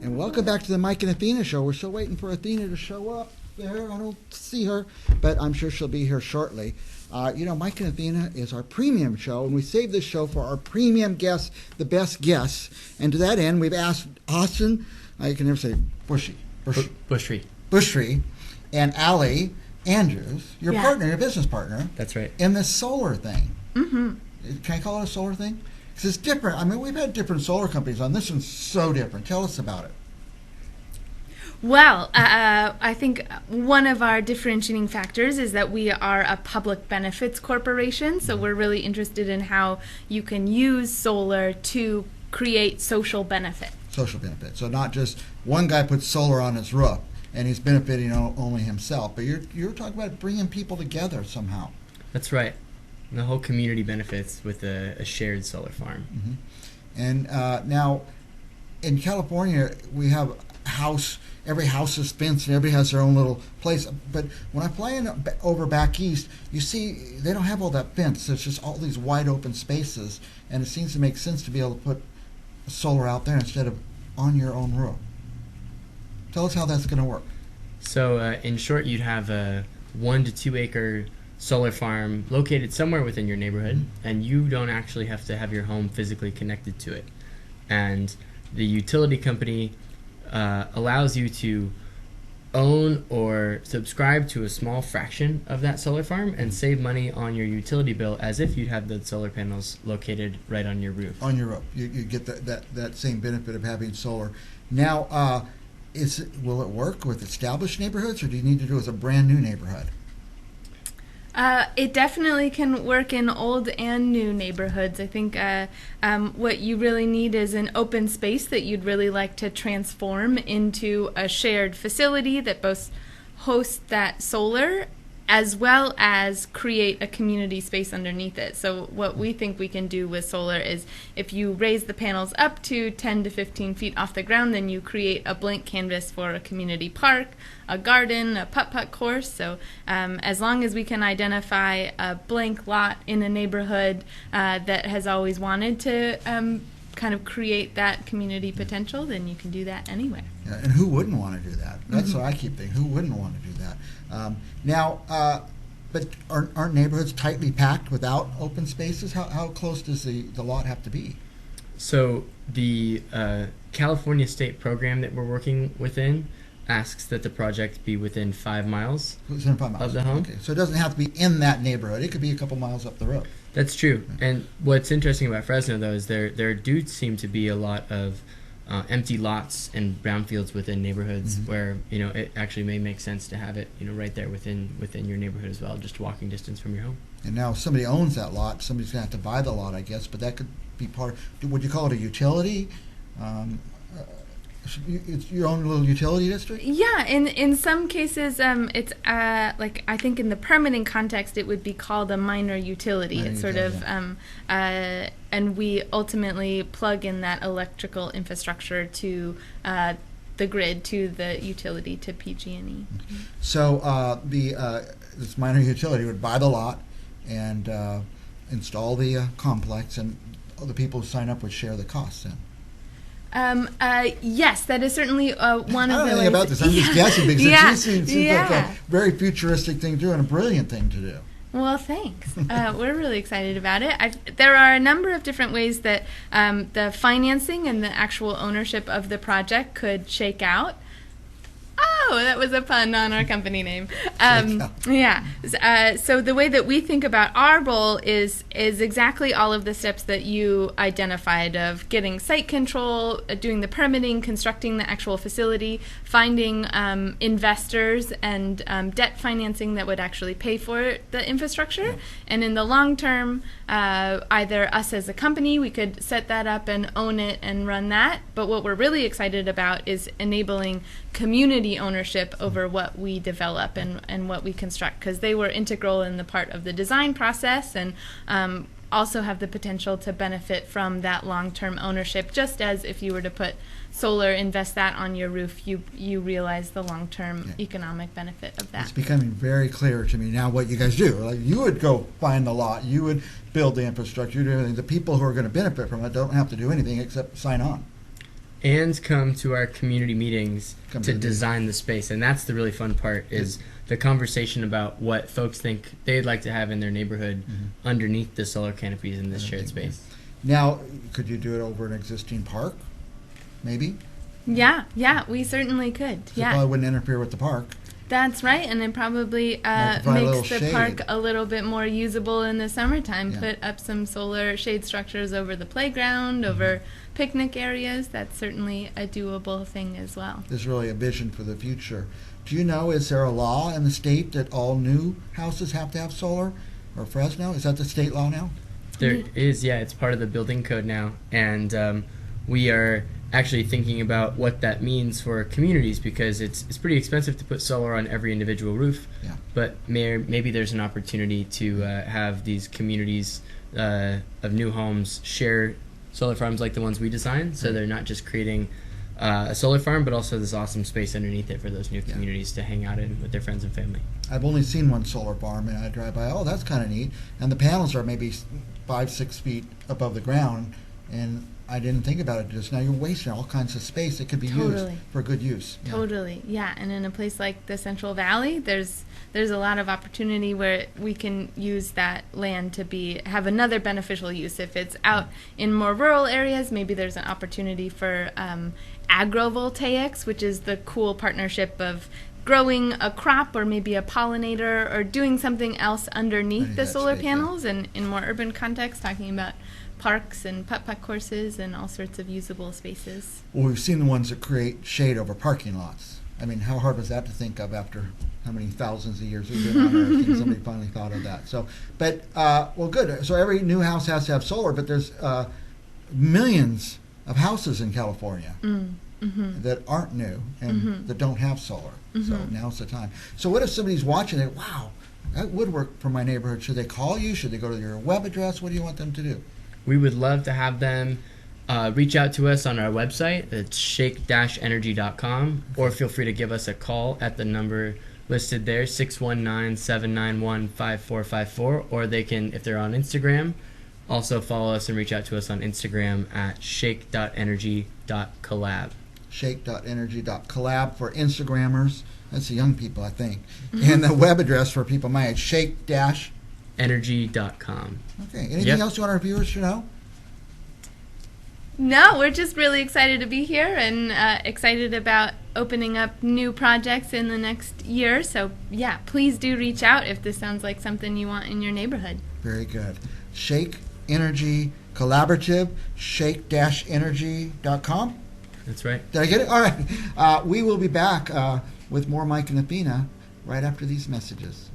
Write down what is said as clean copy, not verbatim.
And welcome back to the Mike and Athena show. We're still waiting for Athena to show up there. I don't see her, but I'm sure she'll be here shortly. Mike and Athena is our premium show, and we save this show for our premium guests, the best guests. And to that end, we've asked Austin, I can never say Bushree, and Allie Andrews, your partner, your business partner. That's right. In this solar thing. Mm-hmm. Can I call it a solar thing? Because it's different. I mean, we've had different solar companies on. This one's so different. Tell us about it. Well, I think one of our differentiating factors is that we are a public benefits corporation, so we're really interested in how you can use solar to create social benefit. Social benefit. So not just one guy puts solar on his roof and he's benefiting only himself, but you're talking about bringing people together somehow. That's right. The whole community benefits with a shared solar farm. Mm-hmm. And now, in California, we have every house is fenced and everybody has their own little place. But when I fly over back east, you see they don't have all that fence. It's just all these wide open spaces, and it seems to make sense to be able to put solar out there instead of on your own roof. Tell us how that's going to work. So, in short, you'd have a 1 to 2 acre solar farm located somewhere within your neighborhood, and you don't actually have to have your home physically connected to it. And the utility company allows you to own or subscribe to a small fraction of that solar farm and save money on your utility bill as if you'd have the solar panels located right on your roof. On your roof. You get that same benefit of having solar. Now, will it work with established neighborhoods, or do you need to do it with a brand new neighborhood? It definitely can work in old and new neighborhoods. I think what you really need is an open space that you'd really like to transform into a shared facility that both hosts that solar as well as create a community space underneath it. So what we think we can do with solar is if you raise the panels up to 10 to 15 feet off the ground, then you create a blank canvas for a community park, a garden, a putt-putt course. So as long as we can identify a blank lot in a neighborhood that has always wanted to kind of create that community potential, then you can do that anywhere. Yeah, and who wouldn't want to do that? That's what I keep thinking. Who wouldn't want to do that? But aren't neighborhoods tightly packed without open spaces? How close does the lot have to be? So the California state program that we're working within asks that the project be within 5 miles, Within 5 miles of the home. Okay, so it doesn't have to be in that neighborhood. It could be a couple miles up the road. That's true. And what's interesting about Fresno, though, is there do seem to be a lot of empty lots and brownfields within neighborhoods where it actually may make sense to have it right there within your neighborhood as well, just walking distance from your home. And now if somebody owns that lot, somebody's going to have to buy the lot, I guess, but that could be part of, would you call it a utility? It's your own little utility district? Yeah, in some cases, it's like I think in the permitting context, it would be called a minor utility. It's sort of, and we ultimately plug in that electrical infrastructure to the grid, to the utility, to PG&E. So this minor utility would buy the lot and install the complex, and the people who sign up would share the costs then. Yes, that is certainly one of the ways. I don't know anything about this. I'm just guessing because it seems like a very futuristic thing to do and a brilliant thing to do. Well, thanks. We're really excited about it. There are a number of different ways that the financing and the actual ownership of the project could shake out. Oh, that was a pun on our company name. So the way that we think about our role is exactly all of the steps that you identified of getting site control, doing the permitting, constructing the actual facility, finding investors and debt financing that would actually pay for the infrastructure. And in the long term, either us as a company, we could set that up and own it and run that. But what we're really excited about is enabling community ownership over what we develop and what we construct, because they were integral in the part of the design process and also have the potential to benefit from that long-term ownership, just as if you were to put solar, invest that on your roof, you realize the long-term economic benefit of that. It's becoming very clear to me now what you guys do. Like, you would go find the lot, you would build the infrastructure, you do everything. The people who are going to benefit from it don't have to do anything except sign on. and come to our community meetings Come to to the design the space. And that's the really fun part, is the conversation about what folks think they'd like to have in their neighborhood underneath the solar canopies in this shared space. Now, could you do it over an existing park? Maybe? Yeah, we certainly could. So it probably wouldn't interfere with the park. That's right, and it probably Might provide a little makes the shade. park a little bit more usable in the summertime. Yeah. Put up some solar shade structures over the playground, over picnic areas. That's certainly a doable thing as well. There's really a vision for the future. Do you know, is there a law in the state that all new houses have to have solar? Or Fresno? Is that the state law now? There is, yeah, it's part of the building code now. And we are actually thinking about what that means for communities, because it's pretty expensive to put solar on every individual roof. Yeah. But maybe there's an opportunity to have these communities of new homes share solar farms like the ones we design, so they're not just creating a solar farm, but also this awesome space underneath it for those new communities to hang out in with their friends and family. I've only seen one solar farm, and I drive by, oh, that's kind of neat. And the panels are maybe 5-6 feet above the ground, and I didn't think about it just now. You're wasting all kinds of space that could be used for good use. Yeah. Totally, yeah. And in a place like the Central Valley, there's a lot of opportunity where we can use that land to have another beneficial use. If it's out in more rural areas, maybe there's an opportunity for agrovoltaics, which is the cool partnership of growing a crop or maybe a pollinator or doing something else underneath the solar panels, and in more urban context, talking about parks and putt-putt courses and all sorts of usable spaces. Well, we've seen the ones that create shade over parking lots. I mean, how hard was that to think of after how many thousands of years we've been on Earth, and somebody finally thought of that. So, but, well, good. So every new house has to have solar, but there's millions of houses in California that aren't new and that don't have solar. So now's the time. So what if somebody's watching it, wow, that would work for my neighborhood. Should they call you? Should they go to your web address? What do you want them to do? We would love to have them reach out to us on our website. It's shake-energy.com, or feel free to give us a call at the number listed there, 619-791-5454, or they can, if they're on Instagram, also follow us and reach out to us on Instagram at shake.energy.collab. Shake.energy.collab for Instagrammers. That's the young people, I think. And the web address for people my age, shake-energy.com. Okay. Anything else you want our viewers to know? No, we're just really excited to be here and excited about opening up new projects in the next year. So, yeah, please do reach out if this sounds like something you want in your neighborhood. Very good. Shake Energy Collaborative, shake-energy.com. That's right. Did I get it? All right. We will be back with more Mike and Athena right after these messages.